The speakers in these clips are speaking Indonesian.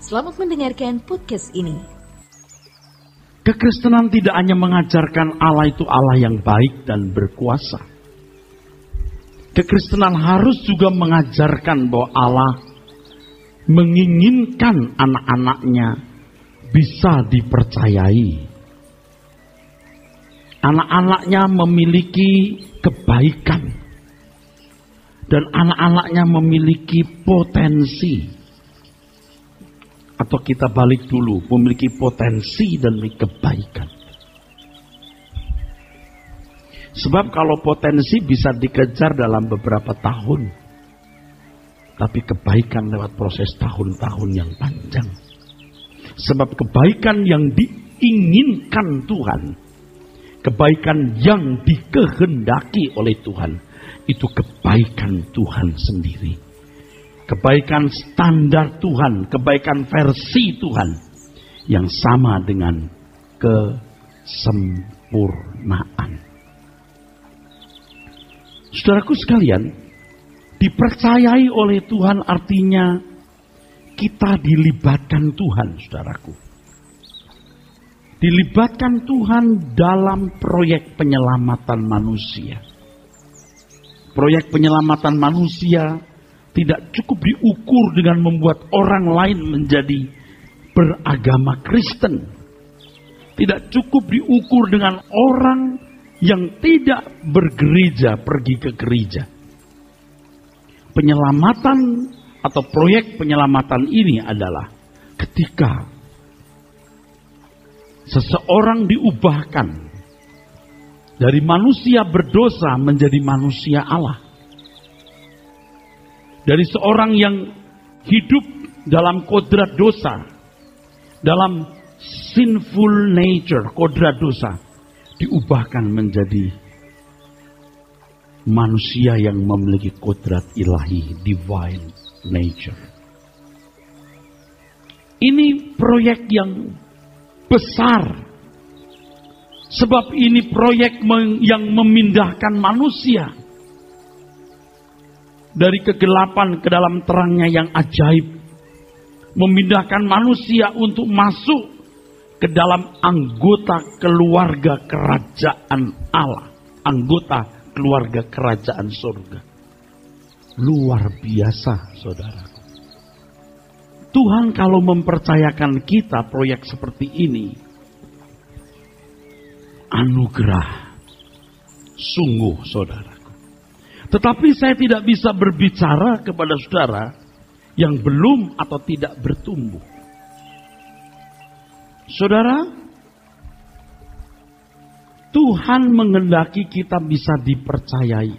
Selamat mendengarkan podcast ini. Kekristenan tidak hanya mengajarkan Allah itu Allah yang baik dan berkuasa. Kekristenan harus juga mengajarkan bahwa Allah menginginkan anak-anaknya bisa dipercayai. Anak-anaknya memiliki kebaikan. Dan anak-anaknya memiliki potensi. Atau kita balik dulu, memiliki potensi dan kebaikan. Sebab kalau potensi bisa dikejar dalam beberapa tahun. Tapi kebaikan lewat proses tahun-tahun yang panjang. Sebab kebaikan yang diinginkan Tuhan. Kebaikan yang dikehendaki oleh Tuhan. Itu kebaikan Tuhan sendiri. Kebaikan standar Tuhan, kebaikan versi Tuhan yang sama dengan kesempurnaan. Saudaraku sekalian, dipercayai oleh Tuhan artinya kita dilibatkan Tuhan, saudaraku. Dilibatkan Tuhan dalam proyek penyelamatan manusia. Proyek penyelamatan manusia tidak cukup diukur dengan membuat orang lain menjadi beragama Kristen. Tidak cukup diukur dengan orang yang tidak bergereja pergi ke gereja. Penyelamatan atau proyek penyelamatan ini adalah ketika seseorang diubahkan dari manusia berdosa menjadi manusia Allah. Dari seorang yang hidup dalam kodrat dosa, dalam sinful nature, kodrat dosa, diubahkan menjadi manusia yang memiliki kodrat ilahi, divine nature. Ini proyek yang besar, sebab ini proyek yang memindahkan manusia dari kegelapan ke dalam terangnya yang ajaib. Memindahkan manusia untuk masuk ke dalam anggota keluarga kerajaan Allah. Anggota keluarga kerajaan surga. Luar biasa, saudaraku. Tuhan kalau mempercayakan kita proyek seperti ini, anugerah. Sungguh, saudara. Tetapi saya tidak bisa berbicara kepada saudara yang belum atau tidak bertumbuh. Saudara, Tuhan menghendaki kita bisa dipercayai.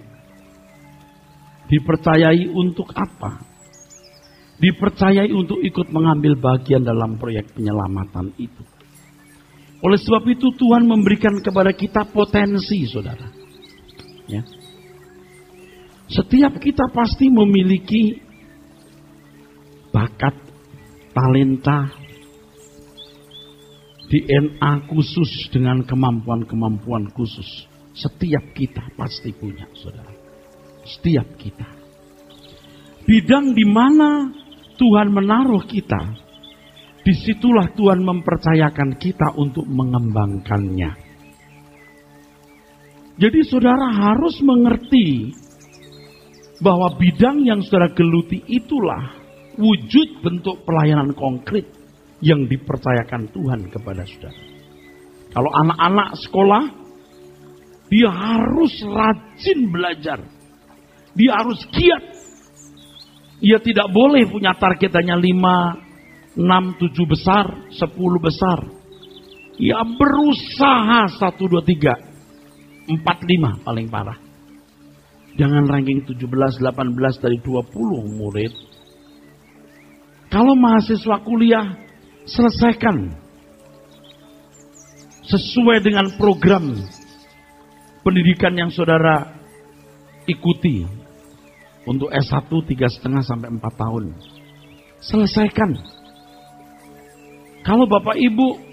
Dipercayai untuk apa? Dipercayai untuk ikut mengambil bagian dalam proyek penyelamatan itu. Oleh sebab itu Tuhan memberikan kepada kita potensi, saudara. Ya. Setiap kita pasti memiliki bakat, talenta, DNA khusus dengan kemampuan-kemampuan khusus. Setiap kita pasti punya, saudara. Setiap kita. Bidang di mana Tuhan menaruh kita, disitulah Tuhan mempercayakan kita untuk mengembangkannya. Jadi saudara harus mengerti bahwa bidang yang saudara geluti itulah wujud bentuk pelayanan konkret yang dipercayakan Tuhan kepada saudara. Kalau anak-anak sekolah, dia harus rajin belajar. Dia harus giat. Ia tidak boleh punya target hanya 5, 6, 7 besar, 10 besar. Ia berusaha 1, 2, 3, 4, 5 paling parah. Jangan ranking 17, 18 dari 20 murid. Kalau mahasiswa kuliah, selesaikan. Sesuai dengan program pendidikan yang saudara ikuti. Untuk S1 3,5 sampai 4 tahun. Selesaikan. Kalau Bapak Ibu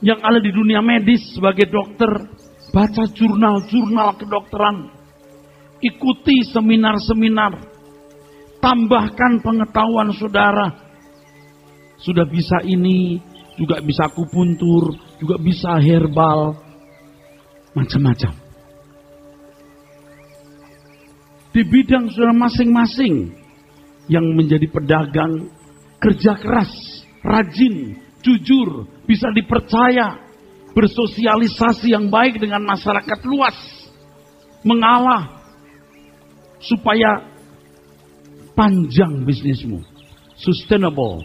yang ada di dunia medis sebagai dokter, baca jurnal-jurnal kedokteran. Ikuti seminar-seminar. Tambahkan pengetahuan saudara. Sudah bisa ini, juga bisa akupuntur, juga bisa herbal, macam-macam. Di bidang saudara masing-masing yang menjadi pedagang, kerja keras, rajin, jujur, bisa dipercaya, bersosialisasi yang baik dengan masyarakat luas, mengalah supaya panjang bisnismu, sustainable.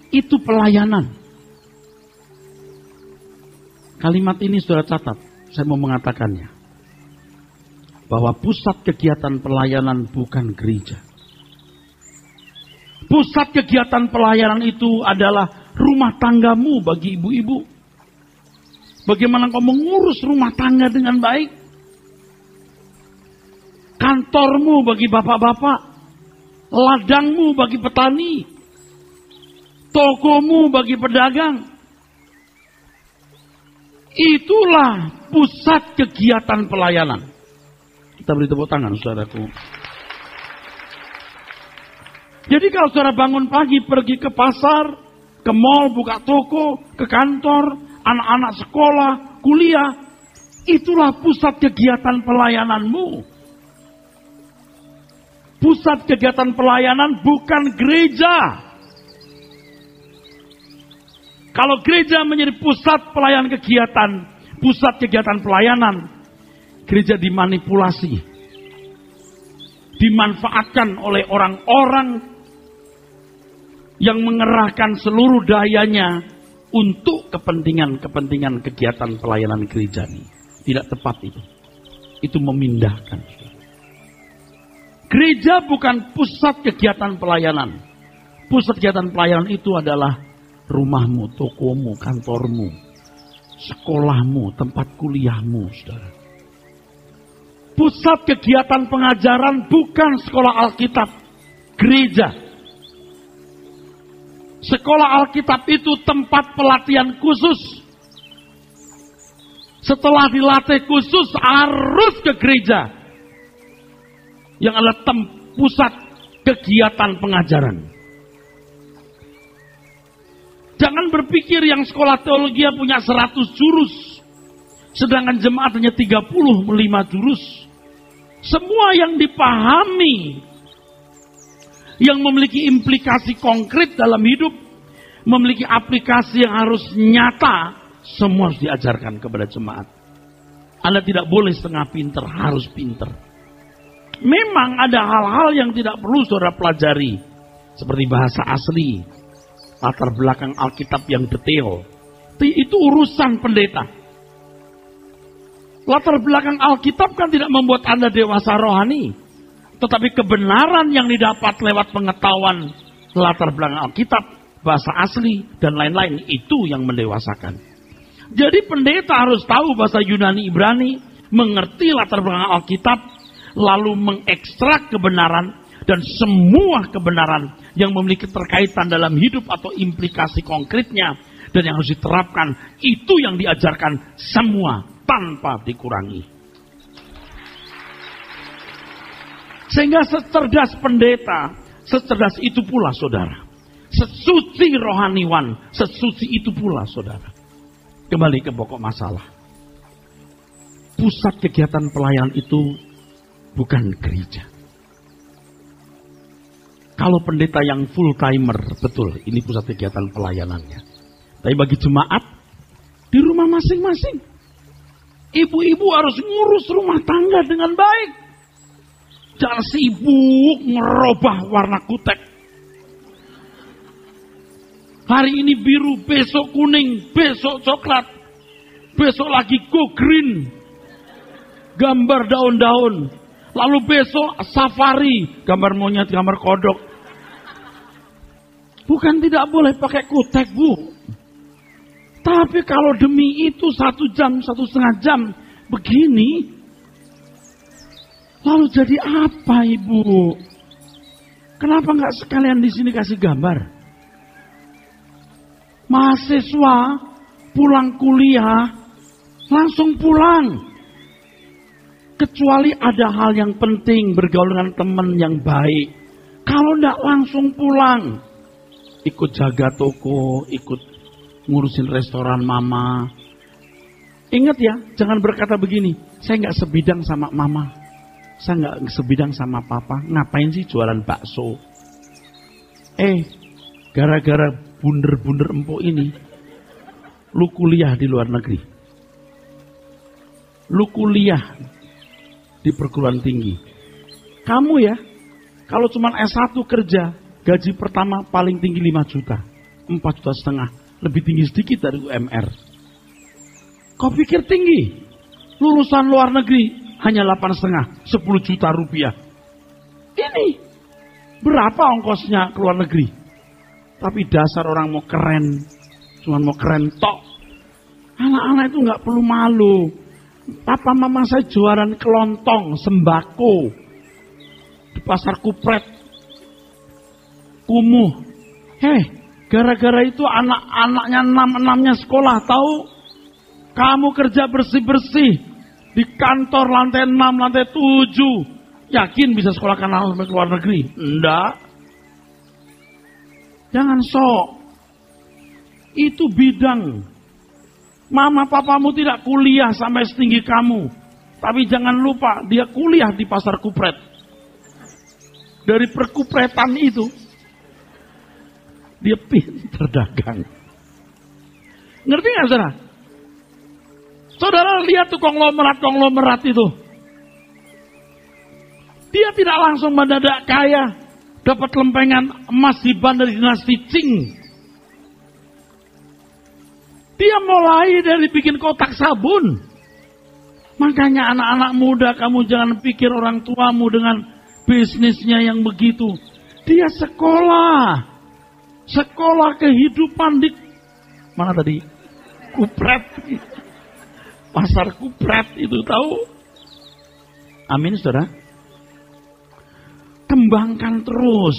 Itu pelayanan. Kalimat ini saudara catat, saya mau mengatakannya. Bahwa pusat kegiatan pelayanan bukan gereja. Pusat kegiatan pelayanan itu adalah rumah tanggamu bagi ibu-ibu. Bagaimana kau mengurus rumah tangga dengan baik. Kantormu bagi bapak-bapak. Ladangmu bagi petani. Tokomu bagi pedagang. Itulah pusat kegiatan pelayanan. Kita beri tepuk tangan, saudaraku. Jadi kalau saudara bangun pagi pergi ke pasar, ke mall, buka toko, ke kantor, anak-anak sekolah, kuliah, itulah pusat kegiatan pelayananmu. Pusat kegiatan pelayanan bukan gereja. Kalau gereja menjadi pusat pelayanan kegiatan, pusat kegiatan pelayanan, gereja dimanipulasi, dimanfaatkan oleh orang-orang yang mengerahkan seluruh dayanya untuk kepentingan-kepentingan kegiatan pelayanan gereja ini. Tidak tepat itu. Itu memindahkan. Gereja bukan pusat kegiatan pelayanan. Pusat kegiatan pelayanan itu adalah rumahmu, tokomu, kantormu, sekolahmu, tempat kuliahmu, saudara. Pusat kegiatan pengajaran bukan sekolah Alkitab, gereja. Sekolah Alkitab itu tempat pelatihan khusus. Setelah dilatih khusus harus ke gereja. Yang adalah pusat kegiatan pengajaran. Jangan berpikir yang sekolah teologi punya 100 jurus. Sedangkan jemaat hanya 35 jurus. Semua yang dipahami, yang memiliki implikasi konkret dalam hidup, memiliki aplikasi yang harus nyata, semua harus diajarkan kepada jemaat. Anda tidak boleh setengah pinter, harus pinter. Memang ada hal-hal yang tidak perlu saudara pelajari, seperti bahasa asli, latar belakang Alkitab yang detail. Itu urusan pendeta. Latar belakang Alkitab kan tidak membuat Anda dewasa rohani. Tetapi kebenaran yang didapat lewat pengetahuan latar belakang Alkitab, bahasa asli, dan lain-lain, itu yang mendewasakan. Jadi pendeta harus tahu bahasa Yunani Ibrani, mengerti latar belakang Alkitab, lalu mengekstrak kebenaran, dan semua kebenaran yang memiliki keterkaitan dalam hidup atau implikasi konkretnya, dan yang harus diterapkan, itu yang diajarkan semua, tanpa dikurangi. Sehingga secerdas pendeta, secerdas itu pula saudara. Sesuci rohaniwan, sesuci itu pula saudara. Kembali ke pokok masalah. Pusat kegiatan pelayanan itu bukan gereja. Kalau pendeta yang full timer, betul, ini pusat kegiatan pelayanannya. Tapi bagi jemaat, di rumah masing-masing. Ibu-ibu harus ngurus rumah tangga dengan baik. Jangan sibuk merubah warna kutek. Hari ini biru, besok kuning, besok coklat. Besok lagi go green. Gambar daun-daun. Lalu besok safari. Gambar monyet, gambar kodok. Bukan tidak boleh pakai kutek, Bu. Tapi kalau demi itu 1 jam, 1,5 jam begini, lalu jadi apa Ibu? Kenapa nggak sekalian di sini kasih gambar? Mahasiswa pulang kuliah langsung pulang, kecuali ada hal yang penting bergaul dengan teman yang baik. Kalau nggak langsung pulang, ikut jaga toko, ikut ngurusin restoran mama. Ingat ya, jangan berkata begini, saya nggak sebidang sama mama, saya nggak sebidang sama papa, ngapain sih jualan bakso? Gara-gara bunder-bunder empuk ini, lu kuliah di luar negeri, lu kuliah di perguruan tinggi. Kamu ya, kalau cuma S1 kerja, gaji pertama paling tinggi 5 juta, 4,5 juta, lebih tinggi sedikit dari UMR. Kau pikir tinggi? Lulusan luar negeri hanya 8,5, 10 juta rupiah. Ini berapa ongkosnya ke luar negeri? Tapi dasar orang mau keren, cuma mau keren tok. Anak-anak itu nggak perlu malu. Papa mama saya jualan kelontong, sembako di pasar Kupret, Kumuh. Gara-gara itu anak-anaknya 6-6-nya sekolah, tahu? Kamu kerja bersih-bersih di kantor lantai 6, lantai 7. Yakin bisa sekolahkan anak sampai ke luar negeri? Enggak. Jangan sok. Itu bidang. Mama papamu tidak kuliah sampai setinggi kamu. Tapi jangan lupa, dia kuliah di pasar Kupret. Dari perkupretan itu, dia pintar dagang. Ngerti nggak, saudara? Saudara lihat tuh konglomerat itu. Dia tidak langsung mendadak kaya, dapat lempengan emas hibah dari dinasti Qing. Dia mulai dari bikin kotak sabun. Makanya anak-anak muda, kamu jangan pikir orang tuamu dengan bisnisnya yang begitu. Dia sekolah kehidupan di mana tadi? Kupret. Pasar Kupret itu, tahu? Amin, saudara. Kembangkan terus.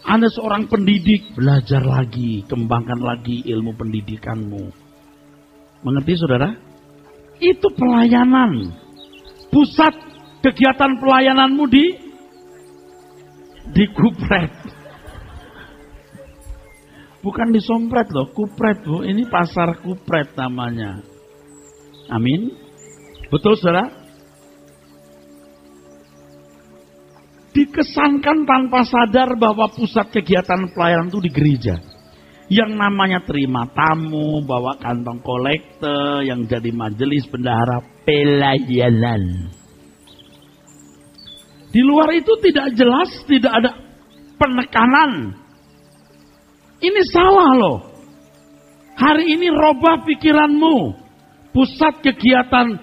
Anda seorang pendidik, belajar lagi, kembangkan lagi ilmu pendidikanmu. Mengerti, saudara? Itu pelayanan. Pusat kegiatan pelayananmu di Kupret. Bukan di Sompret loh, Kupret, Bu. Ini pasar Kupret namanya. Amin. Betul, saudara? Dikesankan tanpa sadar bahwa pusat kegiatan pelayanan itu di gereja. Yang namanya terima tamu, bawa kantong kolekte, yang jadi majelis bendahara pelayanan. Di luar itu tidak jelas, tidak ada penekanan. Ini salah loh. Hari ini robah pikiranmu. Pusat kegiatan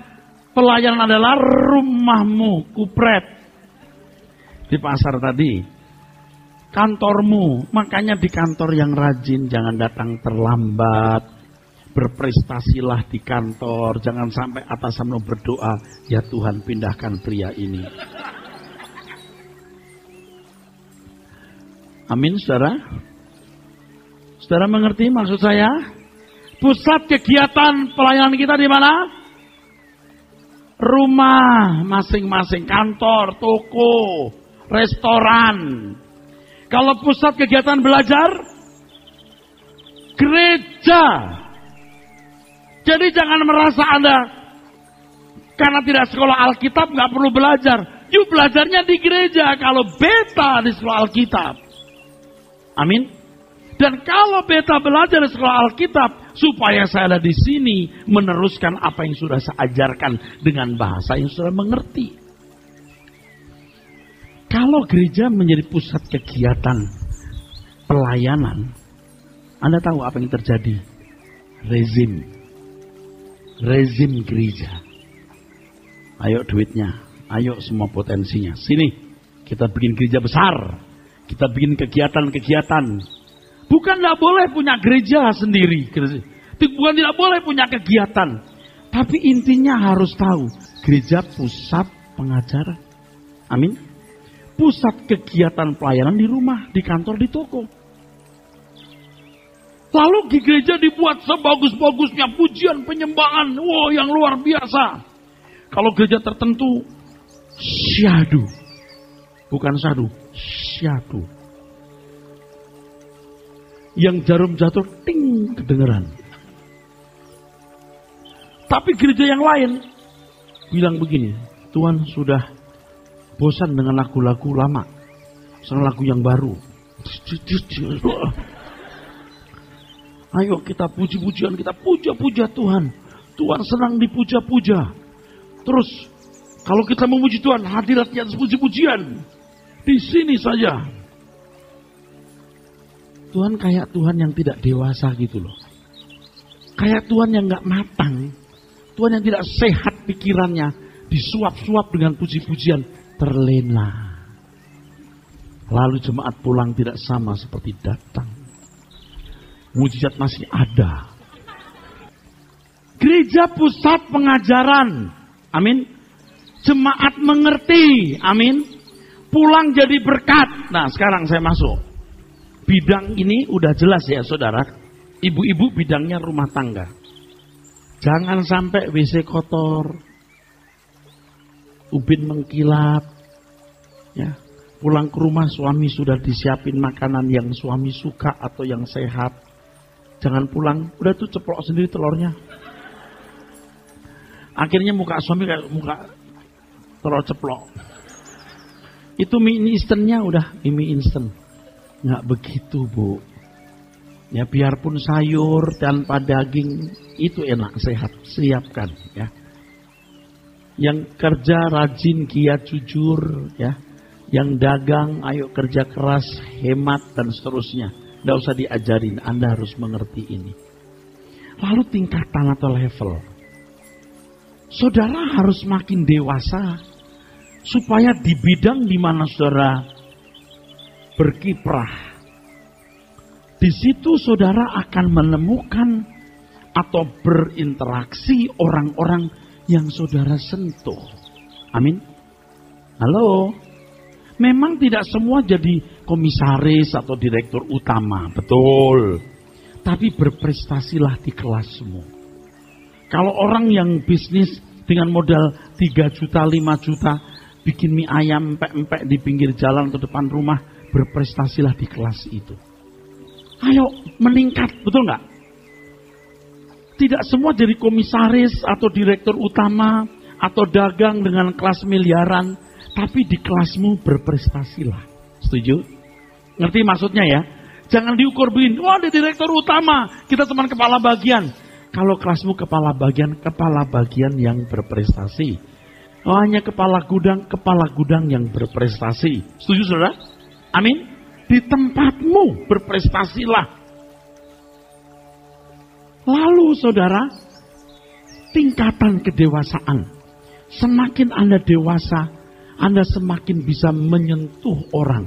pelayanan adalah rumahmu, Kupret. Di pasar tadi, kantormu. Makanya di kantor yang rajin, jangan datang terlambat. Berprestasilah di kantor. Jangan sampai atasanmu berdoa, ya Tuhan pindahkan pria ini. Amin, saudara. Saudara mengerti maksud saya? Pusat kegiatan pelayanan kita di mana? Rumah masing-masing, kantor, toko, restoran. Kalau pusat kegiatan belajar, gereja. Jadi jangan merasa Anda karena tidak sekolah Alkitab nggak perlu belajar. Yuk belajarnya di gereja kalau beta di sekolah Alkitab. Amin. Dan kalau beta belajar di sekolah Alkitab, supaya saya ada di sini meneruskan apa yang sudah saya ajarkan dengan bahasa yang sudah mengerti. Kalau gereja menjadi pusat kegiatan pelayanan, Anda tahu apa yang terjadi? Rezim gereja. Ayo duitnya, ayo semua potensinya. Sini, kita bikin gereja besar. Kita bikin kegiatan-kegiatan. Bukan tidak boleh punya gereja sendiri. Bukan tidak boleh punya kegiatan. Tapi intinya harus tahu. Gereja pusat pengajaran. Amin. Pusat kegiatan pelayanan di rumah, di kantor, di toko. Lalu di gereja dibuat sebagus-bagusnya pujian penyembahan. Wow, yang luar biasa. Kalau gereja tertentu, syahdu. Bukan syahdu, syahdu. yang jarum jatuh, ting, kedengeran. Tapi gereja yang lain bilang begini, Tuhan sudah bosan dengan lagu-lagu lama, senang lagu yang baru. Ayo kita puji-pujian, kita puja-puja Tuhan. Tuhan senang dipuja-puja. Terus kalau kita memuji Tuhan, hadiratnya atas puji-pujian. Di sini saja. Tuhan kayak Tuhan yang tidak dewasa gitu loh. Kayak Tuhan yang gak matang. Tuhan yang tidak sehat pikirannya. Disuap-suap dengan puji-pujian. Terlena. Lalu jemaat pulang tidak sama seperti datang. Mujizat masih ada. Gereja pusat pengajaran. Amin. Jemaat mengerti. Amin. Pulang jadi berkat. Nah sekarang saya masuk. Bidang ini udah jelas ya saudara. Ibu-ibu bidangnya rumah tangga. Jangan sampai WC kotor. Ubin mengkilap. Ya. Pulang ke rumah suami sudah disiapin makanan yang suami suka atau yang sehat. Jangan pulang, udah tuh ceplok sendiri telurnya. Akhirnya muka suami kayak muka telur ceplok. Itu mie instannya udah mie instan. Nggak begitu bu. Ya biarpun sayur tanpa daging itu enak, sehat, siapkan ya. Yang kerja rajin, giat, jujur ya. Yang dagang ayo kerja keras, hemat dan seterusnya. Nggak usah diajarin, Anda harus mengerti ini. Lalu tingkatan atau level. Saudara harus makin dewasa. Supaya di bidang di mana saudara berkiprah. Di situ saudara akan menemukan atau berinteraksi orang-orang yang saudara sentuh. Amin. Halo. Memang tidak semua jadi komisaris atau direktur utama, betul. Tapi berprestasilah di kelasmu. Kalau orang yang bisnis dengan modal 3 juta, 5 juta, bikin mie ayam empek-empek di pinggir jalan atau depan rumah, berprestasilah di kelas itu. Ayo meningkat, betul nggak? Tidak semua jadi komisaris atau direktur utama atau dagang dengan kelas miliaran. Tapi di kelasmu berprestasilah. Setuju? Ngerti maksudnya ya? Jangan diukur begini. Wah, ada direktur utama. Kita teman kepala bagian. Kalau kelasmu kepala bagian yang berprestasi. Oh, hanya kepala gudang yang berprestasi. Setuju saudara? Amin? Di tempatmu berprestasilah. Lalu saudara, tingkatan kedewasaan. Semakin Anda dewasa, Anda semakin bisa menyentuh orang.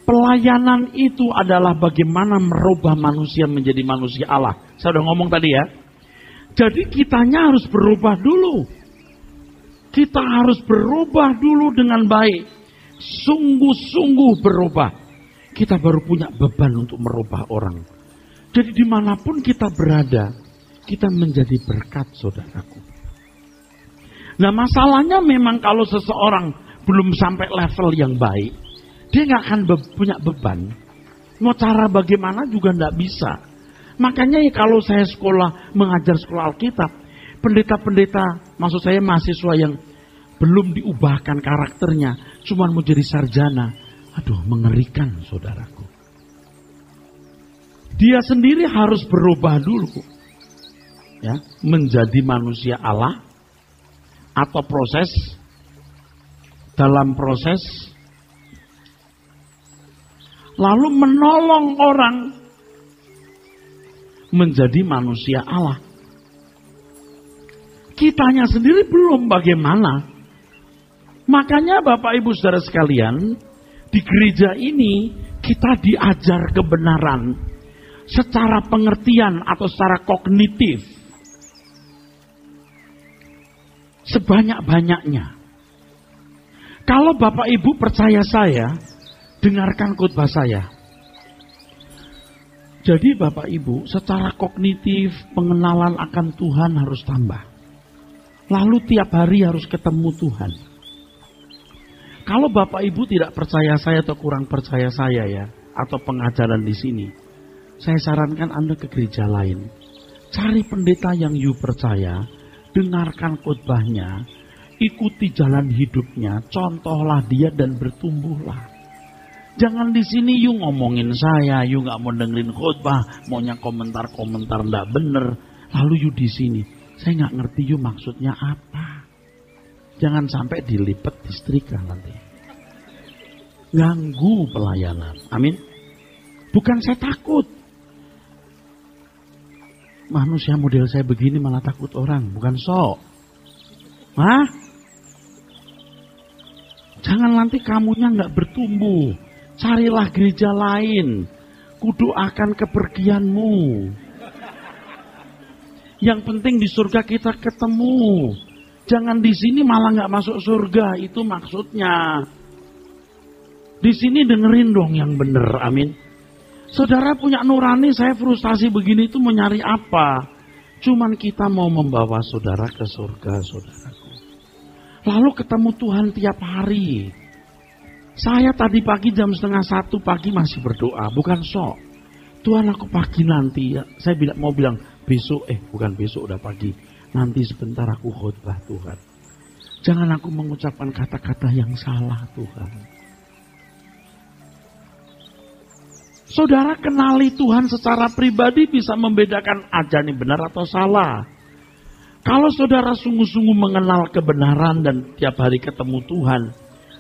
Pelayanan itu adalah bagaimana merubah manusia menjadi manusia Allah. Saya udah ngomong tadi ya. Jadi kitanya harus berubah dulu. Kita harus berubah dulu dengan baik. Sungguh-sungguh berubah. Kita baru punya beban untuk merubah orang. Jadi dimanapun kita berada, kita menjadi berkat saudaraku. Nah masalahnya memang kalau seseorang belum sampai level yang baik, dia nggak akan punya beban. Mau cara bagaimana juga nggak bisa. Makanya ya kalau saya mengajar sekolah Alkitab, pendeta-pendeta, maksud saya mahasiswa yang belum diubahkan karakternya, cuma mau jadi sarjana, aduh mengerikan saudaraku. Dia sendiri harus berubah dulu, ya, menjadi manusia Allah. Atau dalam proses lalu menolong orang menjadi manusia Allah. Kitanya sendiri belum bagaimana. Makanya Bapak Ibu Saudara sekalian, di gereja ini kita diajar kebenaran secara pengertian atau secara kognitif. Sebanyak-banyaknya. Kalau Bapak Ibu percaya saya, dengarkan khotbah saya. Jadi Bapak Ibu, secara kognitif pengenalan akan Tuhan harus tambah. Lalu tiap hari harus ketemu Tuhan. Kalau Bapak Ibu tidak percaya saya atau kurang percaya saya ya, atau pengajaran di sini, saya sarankan Anda ke gereja lain. Cari pendeta yang you percaya, dengarkan khotbahnya, ikuti jalan hidupnya, contohlah dia dan bertumbuhlah. Jangan di sini you ngomongin saya, you nggak mau dengerin khotbah, maunya komentar-komentar nggak bener, lalu you di sini. Saya nggak ngerti you maksudnya apa. Jangan sampai dilipet disetrika nanti. Ganggu pelayanan. Amin. Bukan saya takut. Manusia model saya begini malah takut orang, bukan sok. Hah? Jangan nanti kamunya nggak bertumbuh. Carilah gereja lain. Kudoakan kepergianmu. Yang penting di surga kita ketemu. Jangan di sini malah nggak masuk surga. Itu maksudnya. Di sini dengerin dong yang bener. Amin. Saudara punya nurani, saya frustasi begini itu mau nyari apa? Cuman kita mau membawa saudara ke surga, saudaraku. Lalu ketemu Tuhan tiap hari. Saya tadi pagi jam 12:30 pagi masih berdoa, bukan sok. Tuhan aku pagi nanti, ya. Saya mau bilang besok, bukan besok udah pagi. Nanti sebentar aku khotbah Tuhan. Jangan aku mengucapkan kata-kata yang salah Tuhan. Saudara kenali Tuhan secara pribadi bisa membedakan aja nih benar atau salah. Kalau saudara sungguh-sungguh mengenal kebenaran dan tiap hari ketemu Tuhan,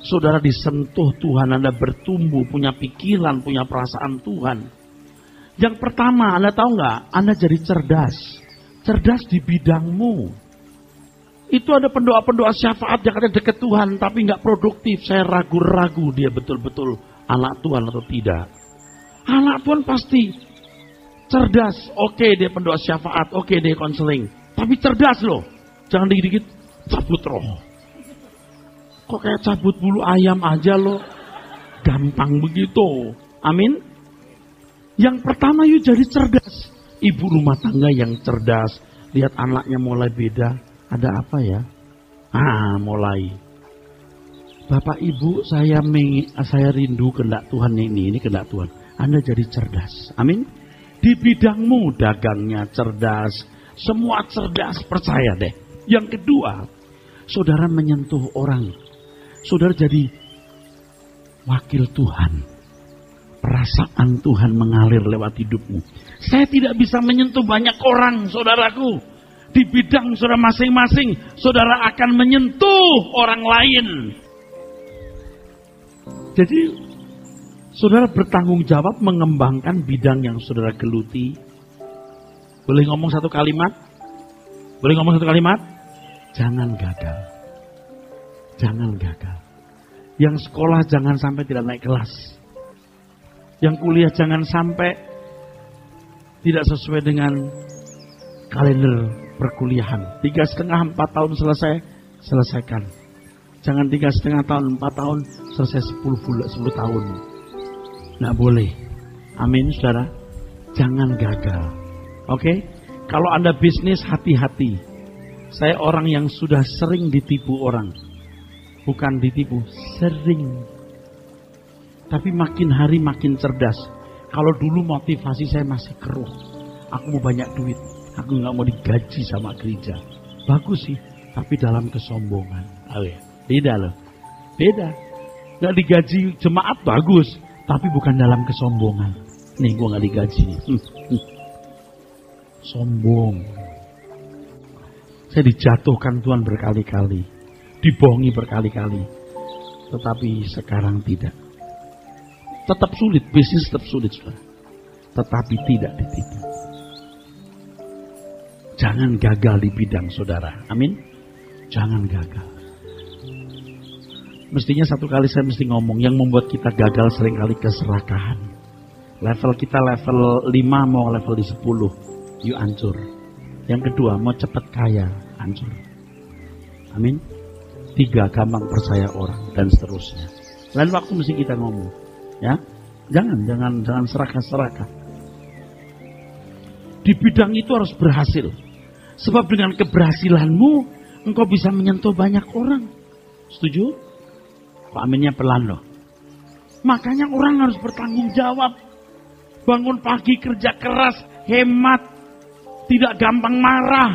saudara disentuh Tuhan, Anda bertumbuh, punya pikiran, punya perasaan Tuhan. Yang pertama, Anda tahu nggak? Anda jadi cerdas. Cerdas di bidangmu. Itu ada pendoa-pendoa syafaat yang ada dekat Tuhan, tapi nggak produktif. Saya ragu-ragu dia betul-betul anak Tuhan atau tidak. Anak Tuhan pasti cerdas. Oke, dia pendoa syafaat. Oke, dia konseling. Tapi cerdas loh. Jangan dikit-dikit cabut roh. Kok kayak cabut bulu ayam aja loh. Gampang begitu. Amin. Yang pertama yuk jadi cerdas. Ibu rumah tangga yang cerdas. Lihat anaknya mulai beda. Ada apa ya? Mulai. Bapak ibu saya rindu kehendak Tuhan ini kehendak Tuhan. Anda jadi cerdas. Amin. Di bidangmu dagangnya cerdas. Semua cerdas, percaya deh. Yang kedua, saudara menyentuh orang. Saudara jadi wakil Tuhan. Perasaan Tuhan mengalir lewat hidupmu. Saya tidak bisa menyentuh banyak orang, saudaraku. Di bidang saudara masing-masing, saudara akan menyentuh orang lain. Jadi saudara bertanggung jawab mengembangkan bidang yang saudara geluti. Boleh ngomong satu kalimat? Boleh ngomong satu kalimat? Jangan gagal. Jangan gagal. Yang sekolah jangan sampai tidak naik kelas. Yang kuliah jangan sampai tidak sesuai dengan kalender perkuliahan. 3,5-4 tahun selesaikan. Jangan 3,5 tahun, 4 tahun selesai 10 tahun. Nggak boleh. Amin, saudara. Jangan gagal. Oke? Kalau Anda bisnis, hati-hati. Saya orang yang sudah sering ditipu orang. Bukan ditipu, sering. Tapi makin hari makin cerdas. Kalau dulu motivasi saya masih keruh. Aku mau banyak duit. Aku nggak mau digaji sama gereja. Bagus sih, tapi dalam kesombongan. Beda loh. Beda. Nggak digaji jemaat bagus. Tapi bukan dalam kesombongan. Nih gue gak digaji. Sombong. Saya dijatuhkan Tuhan berkali-kali. Dibohongi berkali-kali. Tetapi sekarang tidak. Tetap sulit. Bisnis tetap sulit. Saudara. Tetapi tidak ditipu. Jangan gagal di bidang saudara. Amin. Jangan gagal. Mestinya satu kali saya mesti ngomong, yang membuat kita gagal seringkali keserakahan. Level kita level 5 mau level di 10, yuk hancur. Yang kedua, mau cepat kaya, hancur. Amin. 3, gampang percaya orang, dan seterusnya. Lain waktu mesti kita ngomong. Ya, jangan serakah-serakah. Di bidang itu harus berhasil. Sebab dengan keberhasilanmu, engkau bisa menyentuh banyak orang. Setuju? Pak aminnya pelan loh. Makanya orang harus bertanggung jawab. Bangun pagi, kerja keras, hemat, tidak gampang marah,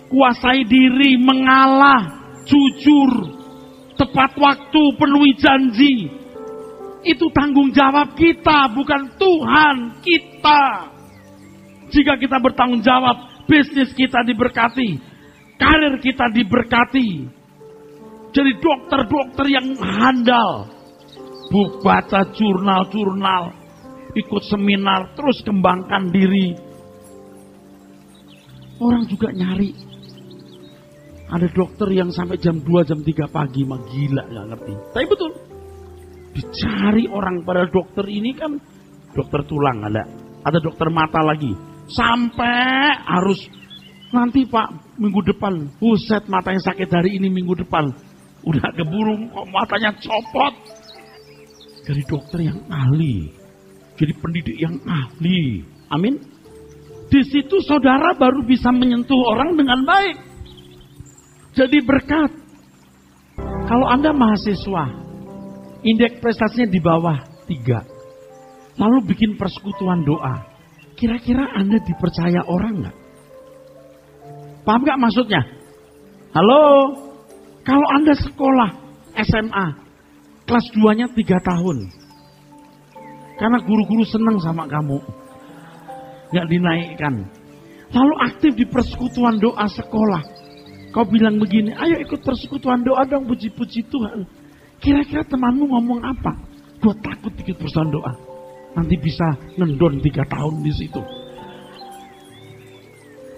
kuasai diri, mengalah, jujur, tepat waktu, penuhi janji. Itu tanggung jawab kita, bukan Tuhan kita. Jika kita bertanggung jawab, bisnis kita diberkati, karir kita diberkati. Jadi dokter-dokter yang handal, baca jurnal-jurnal, ikut seminar, terus kembangkan diri. Orang juga nyari. Ada dokter yang sampai jam 2, jam 3 pagi, mah gila, gak ngerti. Tapi betul, dicari orang pada dokter ini kan, dokter tulang ada dokter mata lagi. Sampai harus nanti Pak, minggu depan, buset matanya sakit hari ini, minggu depan. Udah keburu kok matanya copot. Dari dokter yang ahli, jadi pendidik yang ahli. Amin. Di situ saudara baru bisa menyentuh orang dengan baik. Jadi berkat. Kalau Anda mahasiswa, indeks prestasinya di bawah 3, lalu bikin persekutuan doa, kira-kira Anda dipercaya orang nggak? Paham nggak maksudnya? Halo, kalau Anda sekolah SMA, kelas 2-nya 3 tahun. Karena guru-guru senang sama kamu. Gak dinaikkan. Lalu aktif di persekutuan doa sekolah. Kau bilang begini, ayo ikut persekutuan doa dong, puji-puji Tuhan. Kira-kira temanmu ngomong apa? Gue takut ikut persekutuan doa. Nanti bisa ngendon 3 tahun di situ.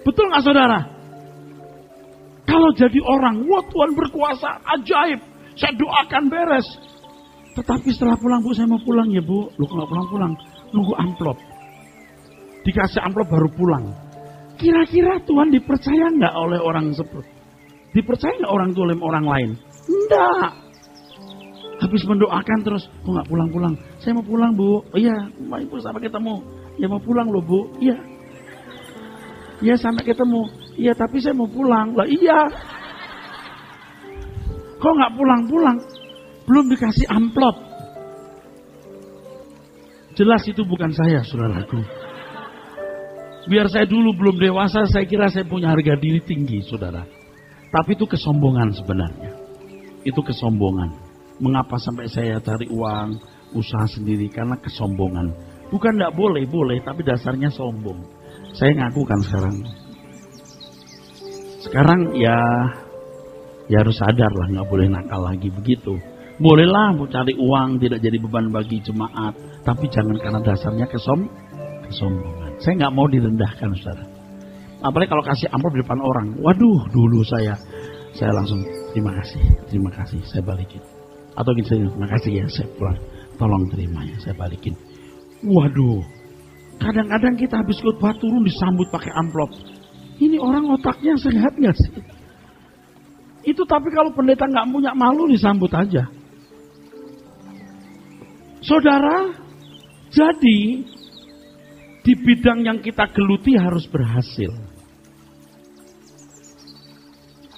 Betul gak saudara? Kalau jadi orang, wah Tuhan berkuasa, ajaib. Saya doakan beres. Tetapi setelah pulang, Bu, saya mau pulang ya Bu. Lu kalau pulang-pulang, nunggu amplop. Dikasih amplop baru pulang. Kira-kira Tuhan dipercaya nggak oleh orang seperti? Dipercaya nggak orang itu oleh orang lain? Enggak. Habis mendoakan terus, kok nggak pulang-pulang? Saya mau pulang Bu. Oh iya, Ibu sampai ketemu. Ya mau pulang loh Bu. Iya. Iya sampai ketemu. Iya tapi saya mau pulang. Lah iya. Kok nggak pulang-pulang? Belum dikasih amplop. Jelas itu bukan saya, saudaraku. Biar saya dulu belum dewasa, saya kira saya punya harga diri tinggi, saudara. Tapi itu kesombongan sebenarnya. Itu kesombongan. Mengapa sampai saya cari uang, usaha sendiri? Karena kesombongan. Bukan tidak boleh, boleh, tapi dasarnya sombong. Saya ngaku kan sekarang. Sekarang ya harus sadar lah, nggak boleh nakal lagi begitu. Bolehlah mau cari uang, tidak jadi beban bagi jemaat, tapi jangan karena dasarnya kesombongan. Saya nggak mau direndahkan, saudara. Apalagi kalau kasih amplop di depan orang. Waduh, dulu saya langsung terima kasih, saya balikin. Atau gitu, terima kasih ya, saya pulang. Tolong terima ya, saya balikin. Waduh, kadang-kadang kita habis khotbah turun disambut pakai amplop. Ini orang otaknya sehat nggak sih? Itu tapi kalau pendeta nggak punya malu disambut aja. Saudara, jadi di bidang yang kita geluti harus berhasil.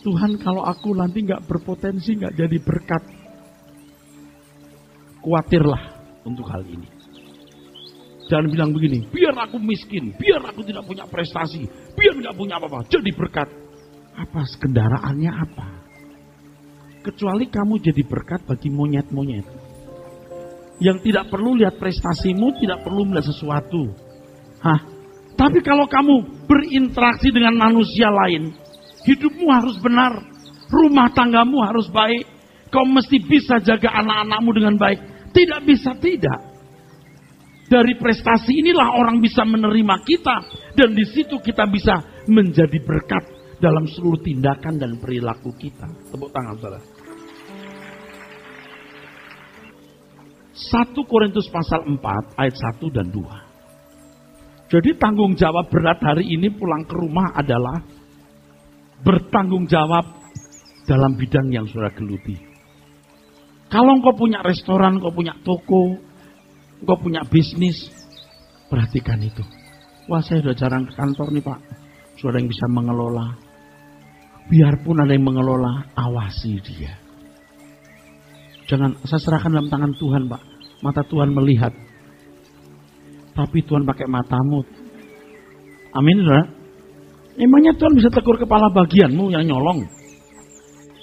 Tuhan, kalau aku nanti nggak berpotensi, nggak jadi berkat, khawatirlah untuk hal ini. Jangan bilang begini, biar aku miskin, biar aku tidak punya prestasi, biar nggak punya apa-apa, jadi berkat. Apa kendaraannya apa? Kecuali kamu jadi berkat bagi monyet-monyet yang tidak perlu lihat prestasimu, tidak perlu melihat sesuatu. Tapi kalau kamu berinteraksi dengan manusia lain, hidupmu harus benar, rumah tanggamu harus baik, kau mesti bisa jaga anak-anakmu dengan baik. Tidak bisa tidak. Dari prestasi inilah orang bisa menerima kita, dan di situ kita bisa menjadi berkat dalam seluruh tindakan dan perilaku kita. Tepuk tangan, saudara. 1 Korintus pasal 4 ayat 1 dan 2. Jadi tanggung jawab berat hari ini pulang ke rumah adalah bertanggung jawab dalam bidang yang saudara geluti. Kalau engkau punya restoran, engkau punya toko, engkau punya bisnis, perhatikan itu. Wah, saya sudah jarang ke kantor nih Pak. Saudara yang bisa mengelola. Biarpun ada yang mengelola, awasi dia. Jangan, saya serahkan dalam tangan Tuhan Pak. Mata Tuhan melihat. Tapi Tuhan pakai matamu. Amin, saudara. Emangnya Tuhan bisa tegur kepala bagianmu yang nyolong?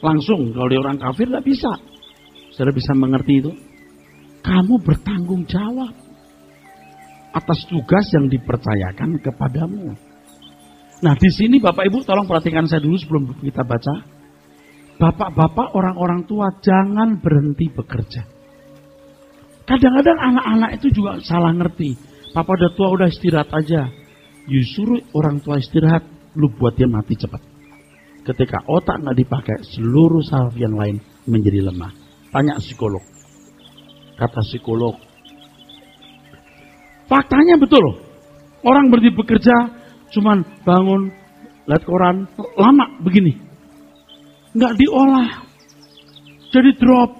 Langsung, kalau dia orang kafir tidak bisa. Saudara bisa mengerti itu? Kamu bertanggung jawab atas tugas yang dipercayakan kepadamu. Nah, di sini Bapak Ibu tolong perhatikan saya dulu sebelum kita baca. Bapak-bapak, orang-orang tua jangan berhenti bekerja. Kadang-kadang anak-anak itu juga salah ngerti. Papa udah tua, udah istirahat aja. You suruh orang tua istirahat, lu buat dia mati cepat. Ketika otak nggak dipakai, seluruh saraf yang lain menjadi lemah. Tanya psikolog. Kata psikolog, faktanya betul. Orang berhenti bekerja, cuman bangun, lihat koran, lama begini. Nggak diolah. Jadi drop.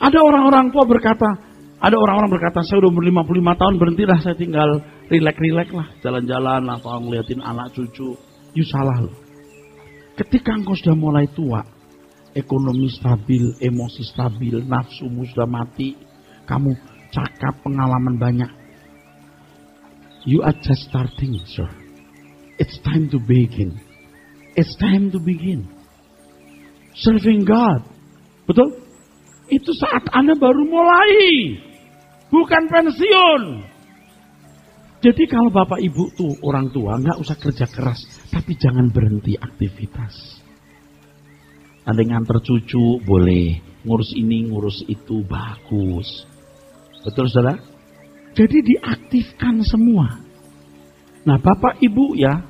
Ada orang-orang tua berkata, saya udah umur 55 tahun, berhentilah, saya tinggal rileks lah. Jalan-jalan atau ngeliatin anak cucu. You salah loh. Ketika engkau sudah mulai tua, ekonomi stabil, emosi stabil, nafsumu sudah mati, kamu cakap, pengalaman banyak. You are just starting, sir. It's time to begin. It's time to begin. Serving God. Betul? Itu saat Anda baru mulai. Bukan pensiun. Jadi kalau Bapak Ibu tuh orang tua, nggak usah kerja keras. Tapi jangan berhenti aktivitas. Ada yang nganter cucu, boleh. Ngurus ini, ngurus itu, bagus. Betul, saudara? Jadi diaktifkan semua. Nah, Bapak Ibu ya,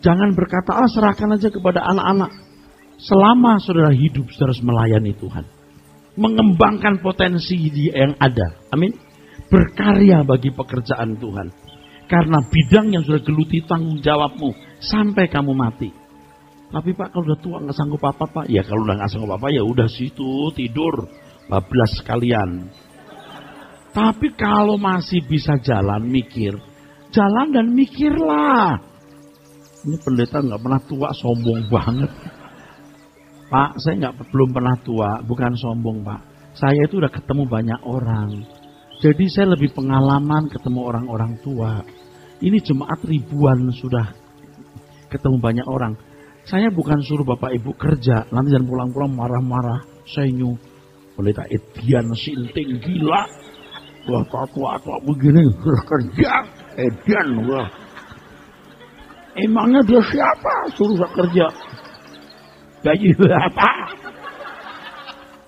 jangan berkata, serahkan aja kepada anak-anak. Selama saudara hidup, saudara harus melayani Tuhan. Mengembangkan potensi yang ada. Amin. Berkarya bagi pekerjaan Tuhan. Karena bidang yang sudah geluti tanggung jawabmu sampai kamu mati. Tapi Pak, kalau udah tua nggak sanggup apa Pak? Ya kalau udah nggak sanggup apa ya udah situ tidur, bablas sekalian. Tapi kalau masih bisa jalan, mikir, jalan dan mikirlah. Ini pendeta nggak pernah tua, sombong banget. Pak, saya belum pernah tua, bukan sombong Pak. Saya itu udah ketemu banyak orang. Jadi saya lebih pengalaman ketemu orang-orang tua. Ini jemaat ribuan sudah ketemu banyak orang. Saya bukan suruh Bapak Ibu kerja, nanti jangan pulang-pulang marah-marah. Saya pendeta Edian sinting gila. Wah, tua-tua begini, kerja. Edian, wah. Emangnya dia siapa suruh saya kerja? Gaji berapa?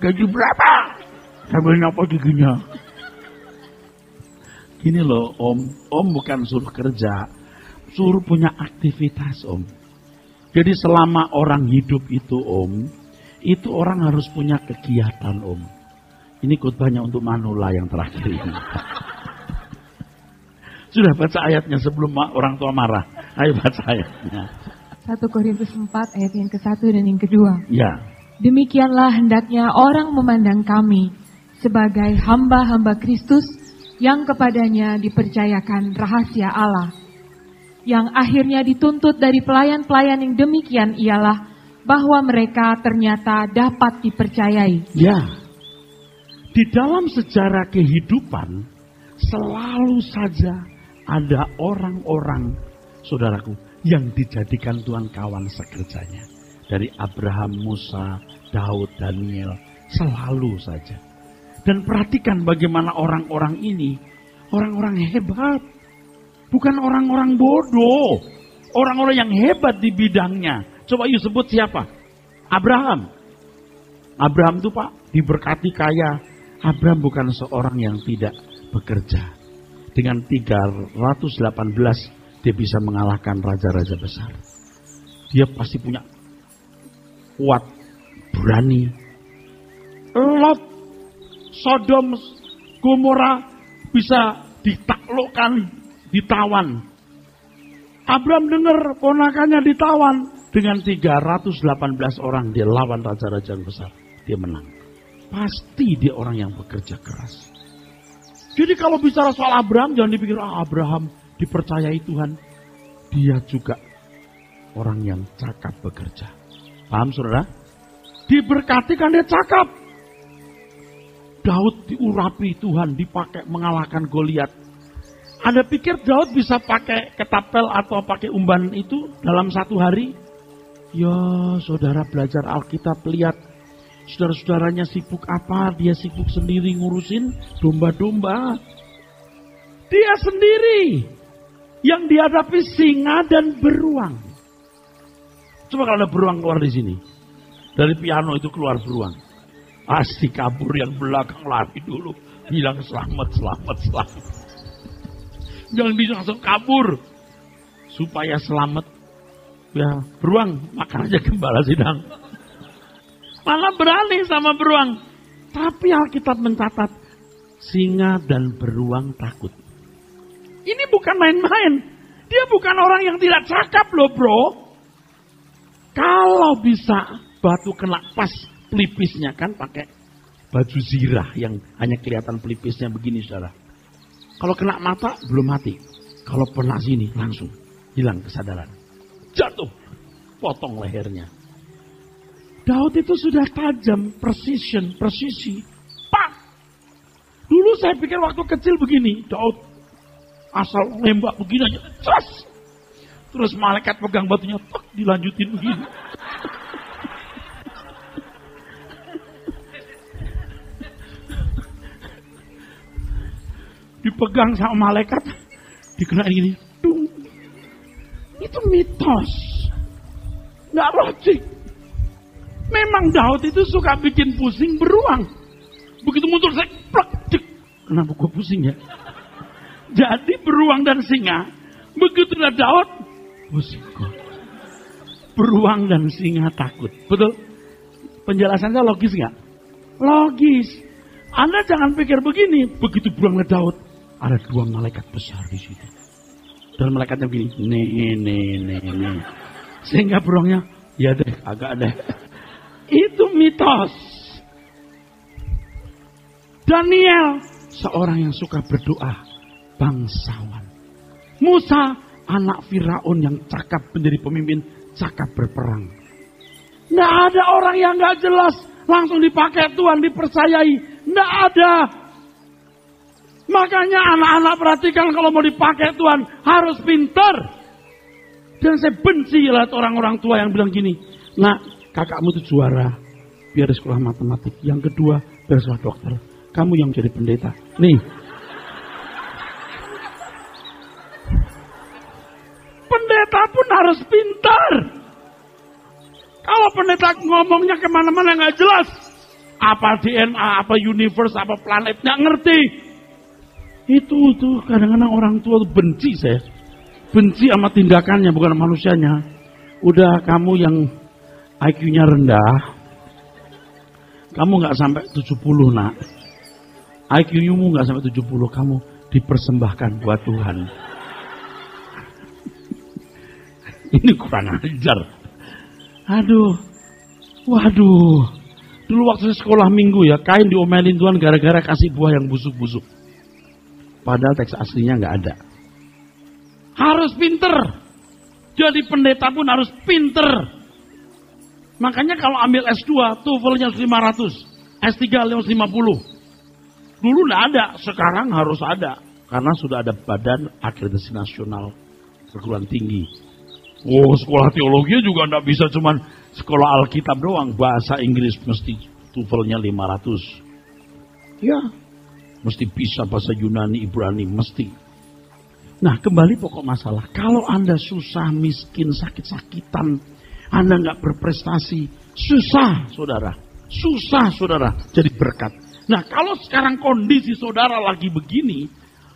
Gaji berapa? Sambil apa giginya? Gini loh Om bukan suruh kerja, suruh punya aktivitas Om. Jadi selama orang hidup itu Om, itu orang harus punya kegiatan Om. Ini khotbahnya untuk Manula yang terakhir ini. Sudah baca ayatnya sebelum orang tua marah. Ayo baca ayatnya. 1 Korintus 4 ayat yang ke-1 dan yang kedua. Ya. Demikianlah hendaknya orang memandang kami sebagai hamba-hamba Kristus yang kepadanya dipercayakan rahasia Allah. Yang akhirnya dituntut dari pelayan-pelayan yang demikian ialah bahwa mereka ternyata dapat dipercayai. Ya. Di dalam sejarah kehidupan selalu saja ada orang-orang, saudaraku, yang dijadikan Tuhan kawan sekerjanya. Dari Abraham, Musa, Daud, Daniel, selalu saja. Dan perhatikan bagaimana orang-orang ini, orang-orang hebat. Bukan orang-orang bodoh. Orang-orang yang hebat di bidangnya. Coba yuk sebut siapa? Abraham. Abraham itu Pak, diberkati kaya. Abraham bukan seorang yang tidak bekerja. Dengan 318 dia bisa mengalahkan raja-raja besar. Dia pasti punya kuat, berani. Lot, Sodom, Gomora bisa ditaklukkan, ditawan. Abraham dengar ponakannya ditawan. Dengan 318 orang dia lawan raja-raja besar. Dia menang. Pasti dia orang yang bekerja keras. Jadi kalau bicara soal Abraham, jangan dipikir Abraham dipercayai Tuhan. Dia juga orang yang cakap bekerja. Paham saudara? Diberkati kan dia cakap. Daud diurapi Tuhan, dipakai mengalahkan Goliat. Anda pikir Daud bisa pakai ketapel atau pakai umban itu dalam satu hari? Ya, saudara belajar Alkitab, lihat saudara-saudaranya sibuk apa, dia sibuk sendiri ngurusin domba-domba. Dia sendiri yang dihadapi singa dan beruang. Coba kalau ada beruang keluar di sini. Dari piano itu keluar beruang. Asik kabur, yang belakang lari dulu. Bilang selamat. Jangan bisa langsung kabur. Supaya selamat. Ya, beruang makan aja gembala sidang. Malah berani sama beruang. Tapi Alkitab mencatat singa dan beruang takut. Ini bukan main-main. Dia bukan orang yang tidak cakap loh bro. Kalau bisa batu kena pas pelipisnya, kan pakai baju zirah yang hanya kelihatan pelipisnya begini saudara. Kalau kena mata belum mati. Kalau kena sini langsung hilang kesadaran. Jatuh, potong lehernya. Daud itu sudah tajam, presisi. Pak! Dulu saya pikir waktu kecil begini, Daud asal nembak begini aja, cas! Terus malaikat pegang batunya, tok, dilanjutin begini. Dipegang sama malaikat, dikenain gini, dung. Itu mitos. Nggak logik. Memang Daud itu suka bikin pusing beruang. Begitu muncul saya, plek, cek. Kenapa gue pusing ya? Jadi beruang dan singa, begitu ada Daud, pusing kok. Beruang dan singa takut. Betul? Penjelasannya logis nggak? Logis. Anda jangan pikir begini, begitu beruang ada Daud, ada dua malaikat besar di situ. Dan malaikatnya begini, nih. Sehingga beruangnya, ya deh, agak deh. Itu mitos. Daniel, seorang yang suka berdoa, bangsawan. Musa, anak Firaun yang cakap menjadi pemimpin, cakap berperang. Nggak ada orang yang nggak jelas langsung dipakai Tuhan, dipercayai. Nggak ada. Makanya anak-anak perhatikan kalau mau dipakai Tuhan harus pintar. Dan saya benci lihat orang-orang tua yang bilang gini, nah kakakmu itu juara, biar di sekolah matematik. Yang kedua, biar sekolah dokter. Kamu yang jadi pendeta. Nih. Pendeta pun harus pintar. Kalau pendeta ngomongnya kemana-mana nggak jelas. Apa DNA, apa universe, apa planet, nggak ngerti. Itu tuh kadang-kadang orang tua tuh benci saya. Benci sama tindakannya, bukan manusianya. Udah kamu yang IQ-nya rendah, kamu nggak sampai 70 nak. IQ-mu nggak sampai 70, kamu dipersembahkan buat Tuhan. Ini kurang ajar. Aduh, waduh. Dulu waktu sekolah minggu ya, Kain diomelin Tuhan gara-gara kasih buah yang busuk-busuk. Padahal teks aslinya nggak ada. Harus pinter. Jadi pendeta pun harus pinter. Makanya kalau ambil S2, TOEFL-nya 500, S3 550. Dulu nggak ada, sekarang harus ada. Karena sudah ada Badan Akreditasi Nasional Perguruan Tinggi. Oh, sekolah teologi juga nggak bisa cuman sekolah Alkitab doang. Bahasa Inggris mesti TOEFL-nya 500. Ya, mesti bisa bahasa Yunani, Ibrani, mesti. Nah, kembali pokok masalah. Kalau Anda susah, miskin, sakit-sakitan, Anda nggak berprestasi, susah, saudara. Susah, saudara, jadi berkat. Nah, kalau sekarang kondisi saudara lagi begini,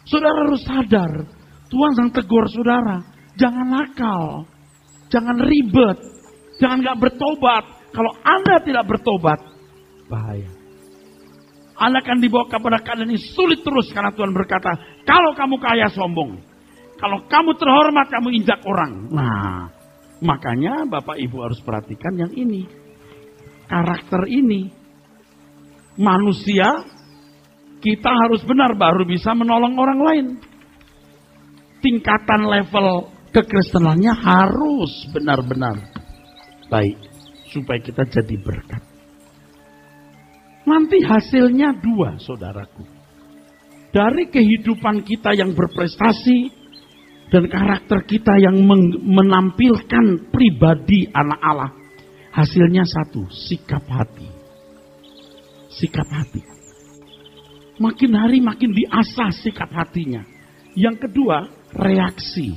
saudara harus sadar, Tuhan sedang tegur saudara. Jangan nakal, jangan ribet, jangan nggak bertobat. Kalau Anda tidak bertobat, bahaya. Anda akan dibawa kepada keadaan ini sulit terus karena Tuhan berkata, kalau kamu kaya sombong. Kalau kamu terhormat, kamu injak orang. Nah, makanya Bapak Ibu harus perhatikan yang ini. Karakter ini. Manusia, kita harus benar baru bisa menolong orang lain. Tingkatan level kekristenannya harus benar-benar baik. Supaya kita jadi berkat. Nanti hasilnya dua, saudaraku. dari kehidupan kita yang berprestasi dan karakter kita yang menampilkan pribadi anak Allah, hasilnya satu, sikap hati. Sikap hati. Makin hari makin diasah sikap hatinya. Yang kedua, reaksi.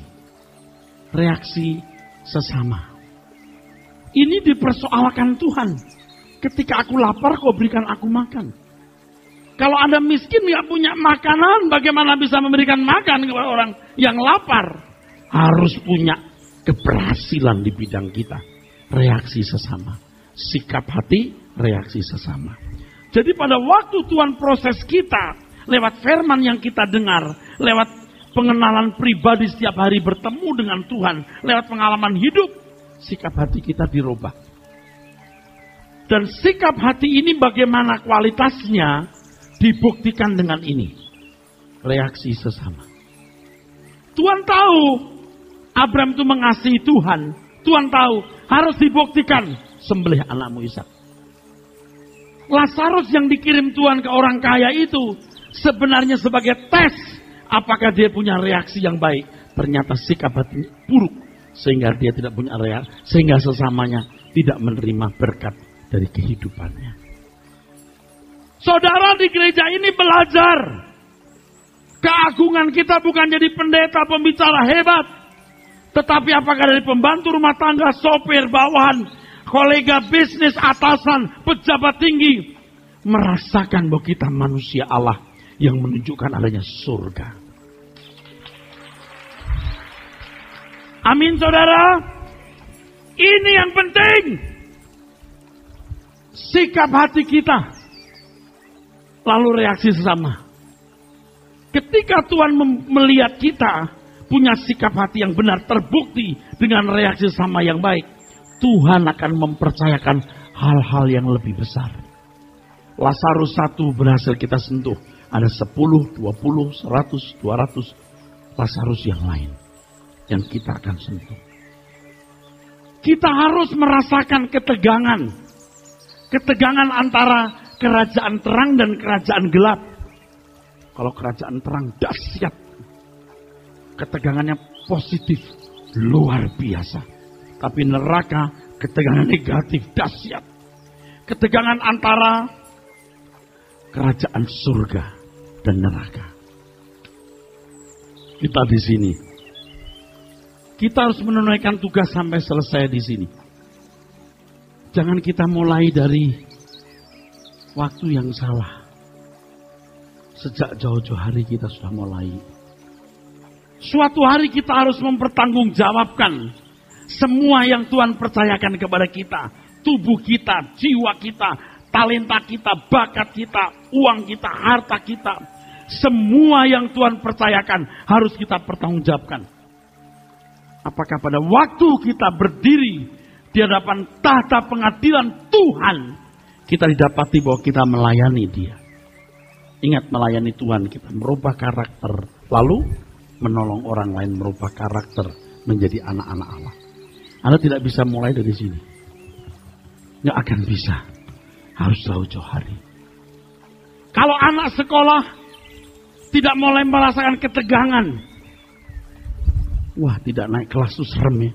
Reaksi sesama. Ini dipersoalkan Tuhan. Ketika aku lapar, kau berikan aku makan. Kalau Anda miskin gak punya makanan, bagaimana bisa memberikan makan kepada orang yang lapar? Harus punya keberhasilan di bidang kita. Reaksi sesama. Sikap hati, reaksi sesama. Jadi pada waktu Tuhan proses kita, lewat firman yang kita dengar, lewat pengenalan pribadi setiap hari bertemu dengan Tuhan, lewat pengalaman hidup, sikap hati kita dirubah. Dan sikap hati ini bagaimana kualitasnya? Dibuktikan dengan ini. Reaksi sesama. Tuhan tahu Abraham itu mengasihi Tuhan. Tuhan tahu harus dibuktikan. Sembelih anakmu Ishak. Lazarus yang dikirim Tuhan ke orang kaya itu sebenarnya sebagai tes apakah dia punya reaksi yang baik. Ternyata sikap hati buruk sehingga dia tidak punya reaksi, sehingga sesamanya tidak menerima berkat dari kehidupannya. Saudara di gereja ini belajar. Keagungan kita bukan jadi pendeta, pembicara hebat. Tetapi apakah dari pembantu rumah tangga, sopir, bawahan, kolega bisnis, atasan, pejabat tinggi. Merasakan bahwa kita manusia Allah yang menunjukkan adanya surga. Amin saudara. Ini yang penting. Sikap hati kita. Lalu reaksi sesama. Ketika Tuhan melihat kita punya sikap hati yang benar, terbukti dengan reaksi sesama yang baik, Tuhan akan mempercayakan hal-hal yang lebih besar. Lazarus 1 berhasil kita sentuh. Ada 10, 20, 100, 200 Lazarus yang lain yang kita akan sentuh. Kita harus merasakan ketegangan. Ketegangan antara kerajaan terang dan kerajaan gelap. Kalau kerajaan terang dahsyat. Ketegangannya positif. Luar biasa. Tapi neraka ketegangan negatif dahsyat. Ketegangan antara kerajaan surga dan neraka. Kita di sini. Kita harus menunaikan tugas sampai selesai di sini. Jangan kita mulai dari waktu yang salah. Sejak jauh-jauh hari kita sudah mulai. Suatu hari kita harus mempertanggungjawabkan semua yang Tuhan percayakan kepada kita. Tubuh kita, jiwa kita, talenta kita, bakat kita, uang kita, harta kita. Semua yang Tuhan percayakan harus kita pertanggungjawabkan. Apakah pada waktu kita berdiri di hadapan tahta pengadilan Tuhan, kita didapati bahwa kita melayani Dia. Ingat, melayani Tuhan kita merubah karakter. Lalu menolong orang lain merubah karakter menjadi anak-anak Allah. Anda tidak bisa mulai dari sini. Nggak akan bisa. Harus jauh-jauh hari. Kalau anak sekolah tidak mulai merasakan ketegangan. Wah, tidak naik kelas itu serem ya.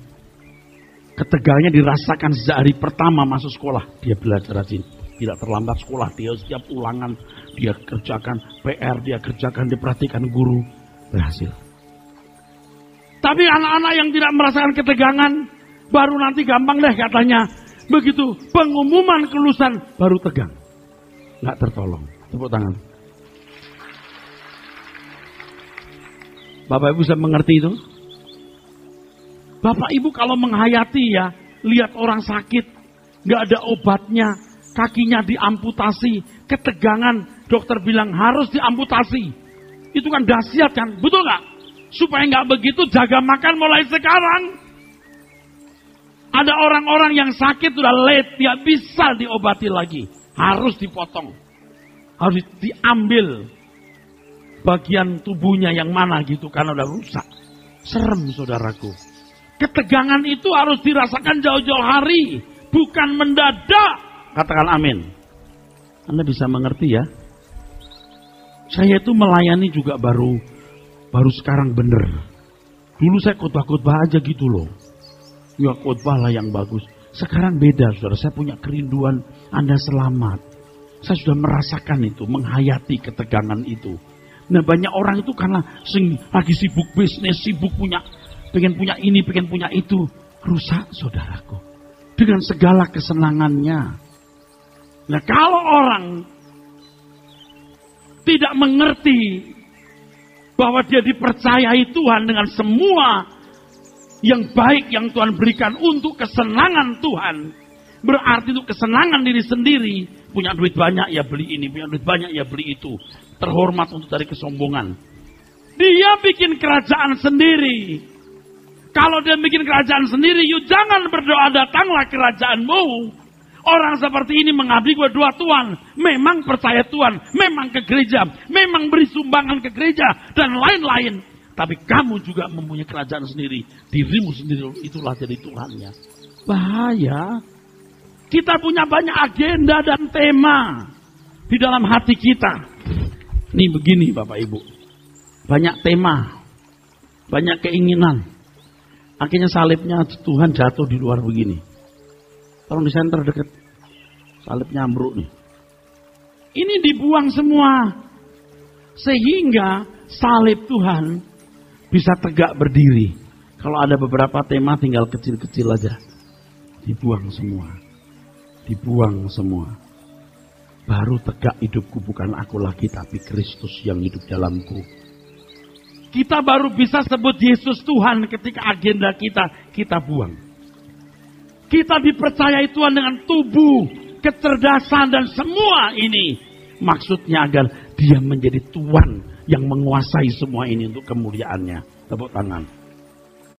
Ketegangannya dirasakan sejak hari pertama masuk sekolah. Dia belajar rajin. Tidak terlambat sekolah, dia setiap ulangan, dia kerjakan PR, dia kerjakan, diperhatikan guru, berhasil. Tapi anak-anak yang tidak merasakan ketegangan, baru nanti gampang deh katanya. Begitu pengumuman kelulusan, baru tegang. Nggak tertolong. Tepuk tangan. Bapak Ibu bisa mengerti itu? Bapak Ibu kalau menghayati ya, lihat orang sakit, nggak ada obatnya, kakinya diamputasi, ketegangan, dokter bilang harus diamputasi. Itu kan dahsyat kan, betul nggak? Supaya nggak begitu, jaga makan mulai sekarang. Ada orang-orang yang sakit sudah late, tidak bisa diobati lagi, harus dipotong, harus diambil bagian tubuhnya yang mana gitu karena udah rusak. Serem saudaraku. Ketegangan itu harus dirasakan jauh-jauh hari, bukan mendadak. Katakan amin. Anda bisa mengerti ya. Saya itu melayani juga baru sekarang bener. Dulu saya khotbah-khotbah aja gitu loh. Ya khotbah lah yang bagus. Sekarang beda saudara, saya punya kerinduan Anda selamat. Saya sudah merasakan itu, menghayati ketegangan itu. Nah banyak orang itu karena lagi sibuk bisnis, sibuk pengen punya ini, pengen punya itu. Rusak saudaraku. Dengan segala kesenangannya. Nah kalau orang tidak mengerti bahwa dia dipercayai Tuhan dengan semua yang baik yang Tuhan berikan untuk kesenangan Tuhan. Berarti untuk kesenangan diri sendiri. Punya duit banyak ya beli ini, punya duit banyak ya beli itu. Terhormat untuk dari kesombongan. Dia bikin kerajaan sendiri. Kalau dia bikin kerajaan sendiri, yuk jangan berdoa datanglah kerajaanmu. Orang seperti ini mengabdi kepada dua Tuhan. Memang percaya Tuhan, memang ke gereja, memang beri sumbangan ke gereja, dan lain-lain. Tapi kamu juga mempunyai kerajaan sendiri. Dirimu sendiri itulah jadi Tuhannya. Bahaya. Kita punya banyak agenda dan tema di dalam hati kita. Ini begini Bapak Ibu. Banyak tema, banyak keinginan. Akhirnya salibnya Tuhan jatuh di luar begini. Tolong di center deket. Salibnya ambruk nih. Ini dibuang semua. Sehingga salib Tuhan bisa tegak berdiri. Kalau ada beberapa tema tinggal kecil-kecil aja. Dibuang semua. Dibuang semua. Baru tegak hidupku bukan aku lagi tapi Kristus yang hidup dalamku. Kita baru bisa sebut Yesus Tuhan ketika agenda kita buang. Kita dipercayai Tuhan dengan tubuh, kecerdasan dan semua ini. Maksudnya agar dia menjadi Tuhan yang menguasai semua ini untuk kemuliaannya. Tepuk tangan.